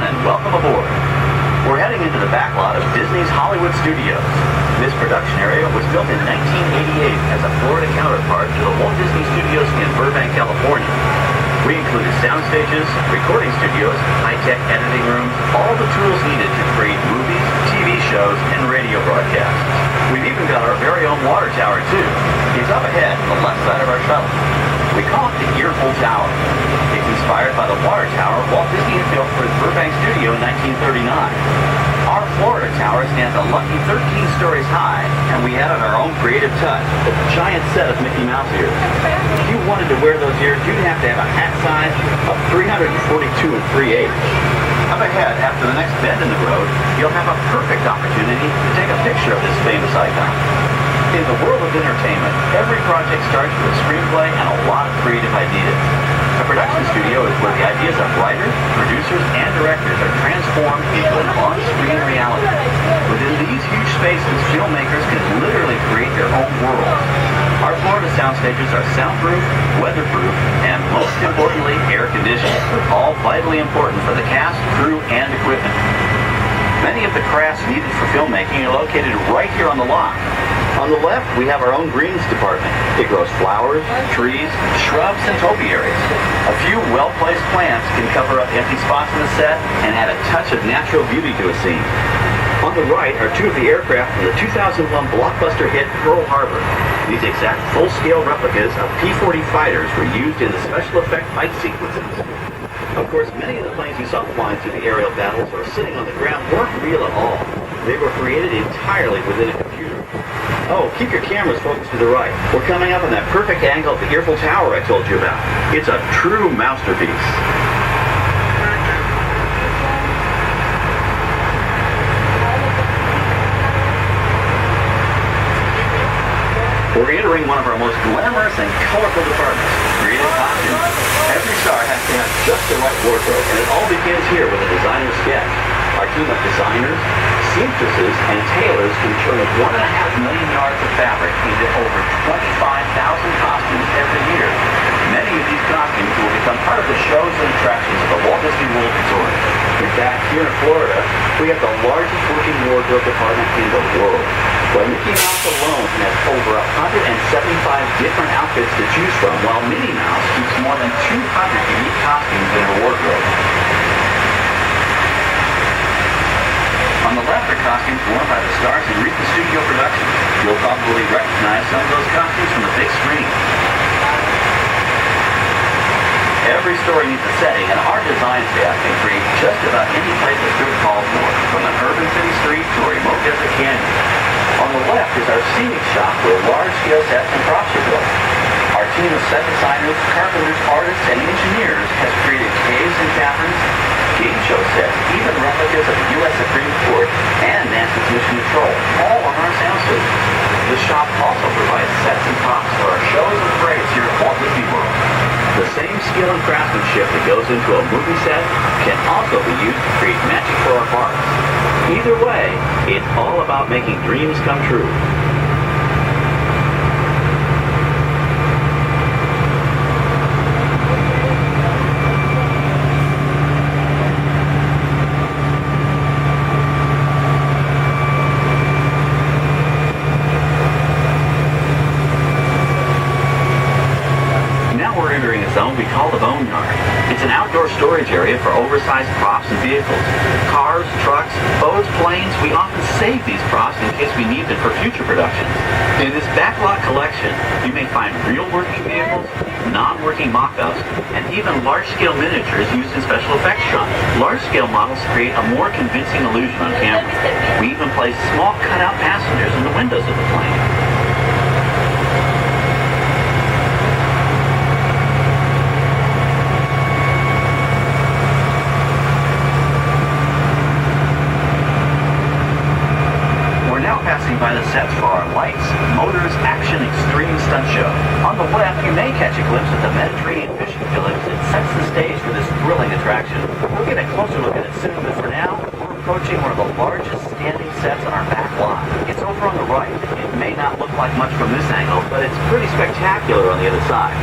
everyone, and welcome aboard. We're heading into the backlot of Disney's Hollywood Studios. This production area was built in 1988 as a Florida counterpart to the Walt Disney Studios in Burbank, California. We included sound stages, recording studios, high-tech editing rooms, all the tools needed to create movies, TV shows, and radio broadcasts. We've even got our very own water tower, too. It's up ahead on the left side of our shuttle. We call it the Earful Tower. It's inspired by the water tower Walt Disney had built for his Burbank studio in 1939. Our Florida tower stands a lucky 13 stories high, and we added our own creative touch, a giant set of Mickey Mouse ears. If you wanted to wear those ears, you'd have to have a hat size of 342 3/8. Up ahead, after the next bend in the road, you'll have a perfect opportunity to take a picture of this famous icon. In the world of entertainment, every project starts with a screenplay and a lot of creative ideas. A production studio is where the ideas of writers, producers, and directors are transformed into an on-screen reality. Within these huge spaces, filmmakers can literally create their own worlds. Our Florida sound stages are soundproof, weatherproof, and most importantly, air-conditioned, all vitally important for the cast, crew, and equipment. Many of the crafts needed for filmmaking are located right here on the lot. On the left, we have our own greens department. It grows flowers, trees, shrubs, and topiaries. A few well-placed plants can cover up empty spots in the set and add a touch of natural beauty to a scene. On the right are two of the aircraft from the 2001 blockbuster hit Pearl Harbor. These exact full-scale replicas of P-40 fighters were used in the special effect fight sequences. Of course, many of the planes you saw flying through the aerial battles or sitting on the ground weren't real at all. They were created entirely within a computer. Oh, keep your cameras focused to the right. We're coming up on that perfect angle of the Earful Tower I told you about. It's a true masterpiece. We're entering one of our most glamorous and colorful departments, creative costumes. Every star has to have just the right wardrobe, and it all begins here with a designer sketch. Our team of designers, seamstresses, and tailors can turn 1.5 million yards of fabric into over 25,000 costumes every year. Many of these costumes will become part of the shows and attractions of the Walt Disney World Resort. In fact, here in Florida, we have the largest working wardrobe department in the world. While Mickey Mouse alone has over 175 different outfits to choose from, while Minnie Mouse keeps more than 200 unique costumes in her wardrobe. On the left are costumes worn by the stars in recent studio productions. You'll probably recognize some of those costumes from the big screen. Every story needs a setting, and our design staff can create just about any place a script calls for, from an urban city street to a remote desert canyon. On the left is our scenic shop where large-scale sets and props are built. Our team of set designers, carpenters, artists, and engineers has created caves and caverns, game show sets, even replicas of the U.S. Supreme Court and NASA's Mission Control, all on our sound stages. The shop also provides sets and props for our shows and parades here at Walt Disney World. The same skill and craftsmanship that goes into a movie set can also be used to create magic for our parks. Either way, it's all about making dreams come true. Zone we call the Boneyard. It's an outdoor storage area for oversized props and vehicles. Cars, trucks, boats, planes, we often save these props in case we need them for future productions. In this backlot collection, you may find real working vehicles, non-working mock-ups, and even large-scale miniatures used in special effects shots. Large-scale models create a more convincing illusion on camera. We even place small cutout passengers in the windows of the plane. Passing by the sets for our lights, motors, action, extreme stunt show. On the left, you may catch a glimpse of the Mediterranean fishing village that sets the stage for this thrilling attraction. We'll get a closer look at it soon, but for now, we're approaching one of the largest standing sets on our back lot. It's over on the right. It may not look like much from this angle, but it's pretty spectacular on the other side.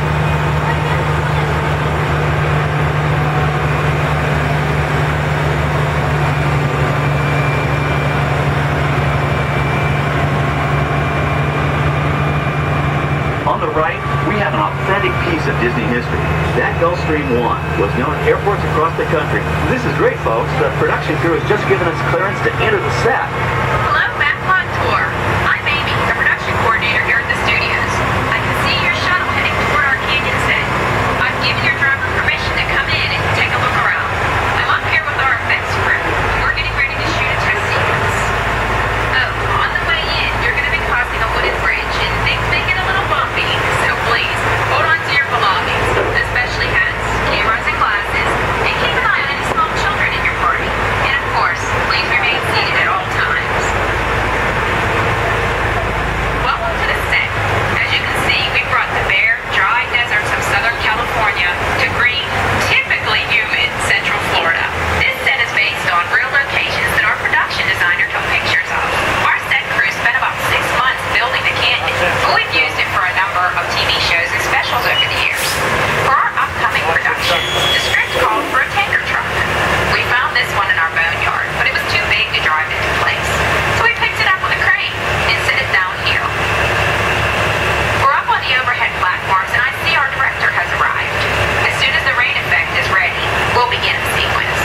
was known at airports across the country. This is great, folks. The production crew has just given us clearance to enter the set. Hello, Backlot Tour. I'm Amy, the production coordinator here at the studios. I can see your shuttle heading toward our canyon set. I've given your driver permission to come in and take a look around. I'm up here with our effects crew. We're getting ready to shoot a test sequence. Oh, on the way in, you're going to be crossing a wooden bridge, and things may get a little bumpy, so please hold on to your belongings, especially hats, cameras, and glasses, and keep an eye on any small children in your party. And of course, please remain seated at all times. Welcome to the set. As you can see, we brought the bare, dry deserts of Southern California to green, typically humid Central Florida. This set is based on real locations that our production designer took pictures of. Our set crew spent about 6 months building the canyon, but we've used it for a number of TV shows and specials over the years. For our upcoming production, the script called for a tanker truck. We found this one in our boneyard, but it was too big to drive into place. So we picked it up with a crane and set it down here. We're up on the overhead platforms, and I see our director has arrived. As soon as the rain effect is ready, we'll begin the sequence.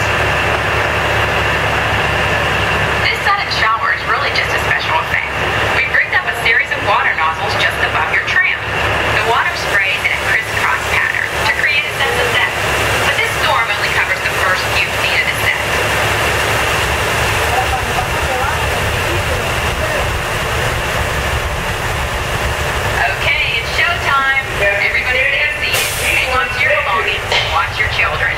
This sudden shower is really just a special effect. We've rigged up a series of water nozzles just above your tram. The water sprays in a crisscross pattern to create a sense of depth, but this storm only covers the first few feet of the set. Okay, it's showtime. Everybody stay seated. Hang on to your belongings and watch your children.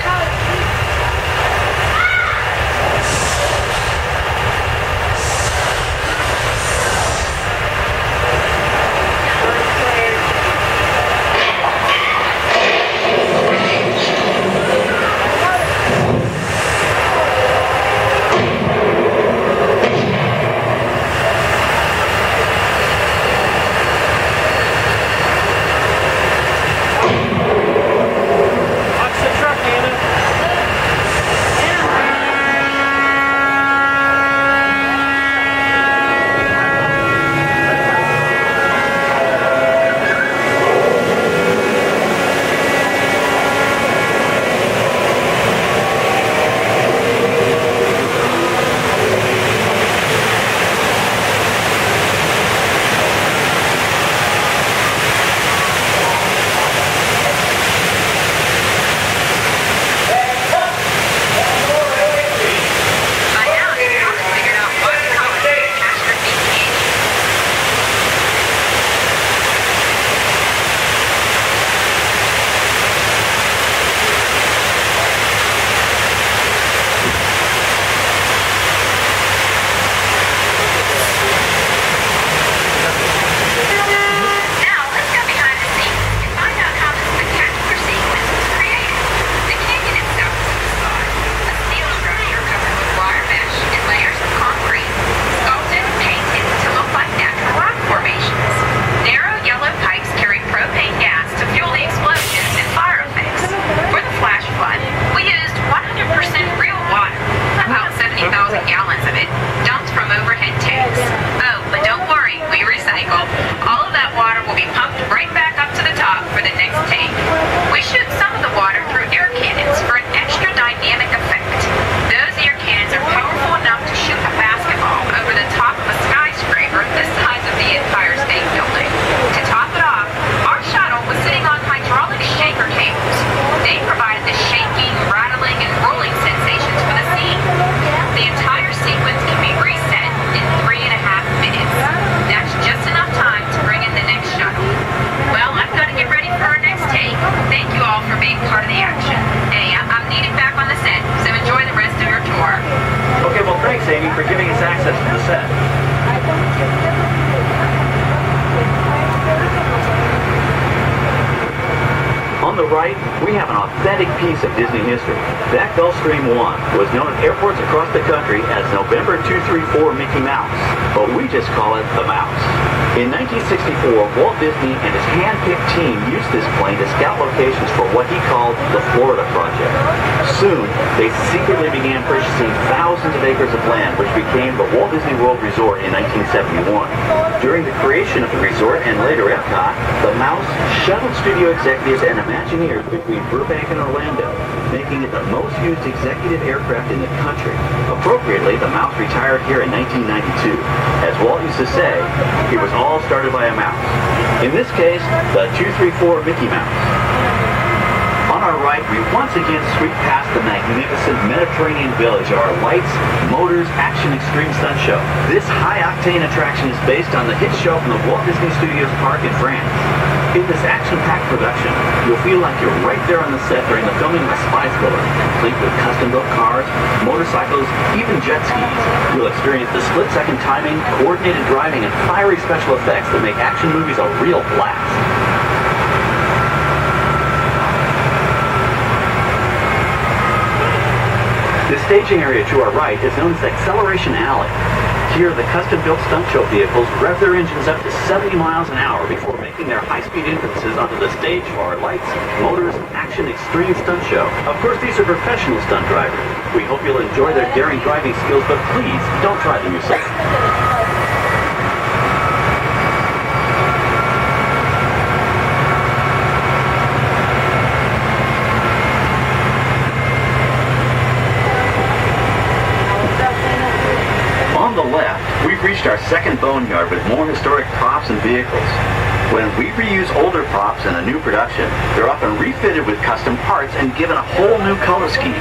Amy, for giving us access to the set. On the right, we have an authentic piece of Disney history. That Gulfstream 1 was known at airports across the country as November 234 Mickey Mouse, but we just call it the Mouse. In 1964, Walt Disney and his hand-picked team used this plane to scout locations for what he called the Florida Project. Soon, they secretly began purchasing thousands thousands of acres of land, which became the Walt Disney World Resort in 1971. During the creation of the resort and later Epcot, the Mouse shuttled studio executives and Imagineers between Burbank and Orlando, making it the most used executive aircraft in the country. Appropriately, the Mouse retired here in 1992. As Walt used to say, it was all started by a mouse. In this case, the 234 Mickey Mouse. On our right, we once again sweep past the magnificent Mediterranean village of our Lights, Motors, Action Extreme Stunt Show. This high-octane attraction is based on the hit show from the Walt Disney Studios Park in France. In this action-packed production, you'll feel like you're right there on the set during the filming of a spy thriller, complete with custom-built cars, motorcycles, even jet skis. You'll experience the split-second timing, coordinated driving, and fiery special effects that make action movies a real blast. The staging area to our right is known as Acceleration Alley. Here, the custom-built stunt show vehicles rev their engines up to 70 miles an hour before making their high-speed entrances onto the stage for our Lights, Motors, Action Extreme Stunt Show. Of course, these are professional stunt drivers. We hope you'll enjoy their daring driving skills, but please, don't try them yourself. On the left, we've reached our second boneyard with more historic props and vehicles. When we reuse older props in a new production, they're often refitted with custom parts and given a whole new color scheme.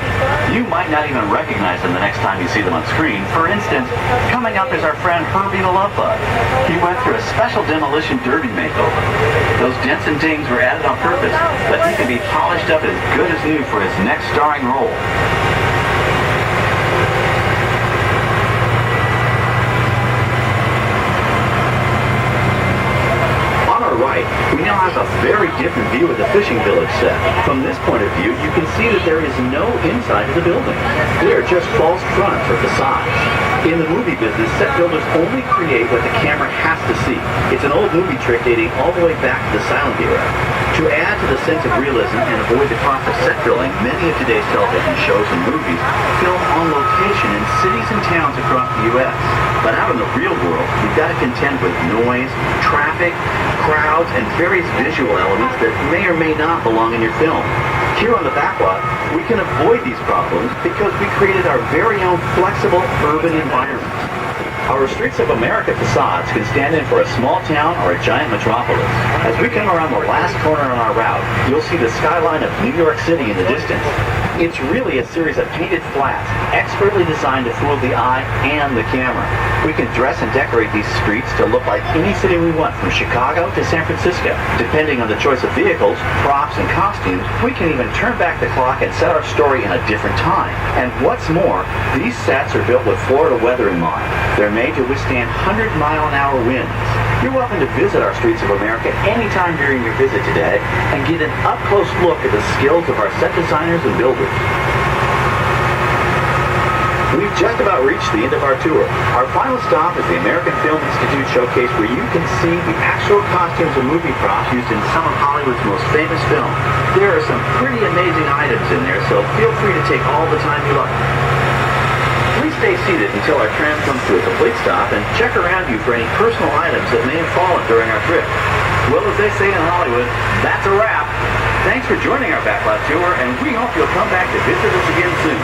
You might not even recognize them the next time you see them on screen. For instance, coming up is our friend Herbie the Love Bug. He went through a special demolition derby makeover. Those dents and dings were added on purpose, but he can be polished up as good as new for his next starring role. Right, we now have a very different view of the fishing village set. From this point of view, you can see that there is no inside of the building. They are just false fronts or facades. In the movie business, set builders only create what the camera has to see. It's an old movie trick dating all the way back to the silent era. To add to the sense of realism and avoid the cost of set drilling, many of today's television shows and movies film on location in cities and towns across the U.S. But out in the real world, you've got to contend with noise, traffic, crowds, and various visual elements that may or may not belong in your film. Here on the Backlot, we can avoid these problems because we created our very own flexible urban environment. Our Streets of America facades can stand in for a small town or a giant metropolis. As we come around the last corner on our route, you'll see the skyline of New York City in the distance. It's really a series of painted flats, expertly designed to fool the eye and the camera. We can dress and decorate these streets to look like any city we want, from Chicago to San Francisco. Depending on the choice of vehicles, props, and costumes, we can even turn back the clock and set our story in a different time. And what's more, these sets are built with Florida weather in mind. They're made to withstand 100-mile-an-hour winds. You're welcome to visit our Streets of America anytime during your visit today and get an up-close look at the skills of our set designers and builders. We've just about reached the end of our tour. Our final stop is the American Film Institute Showcase, where you can see the actual costumes and movie props used in some of Hollywood's most famous films. There are some pretty amazing items in there, so feel free to take all the time you like. Please stay seated until our tram comes to a complete stop and check around you for any personal items that may have fallen during our trip. Well, as they say in Hollywood, that's a wrap. Thanks for joining our Backlot Tour, and we hope you'll come back to visit us again soon.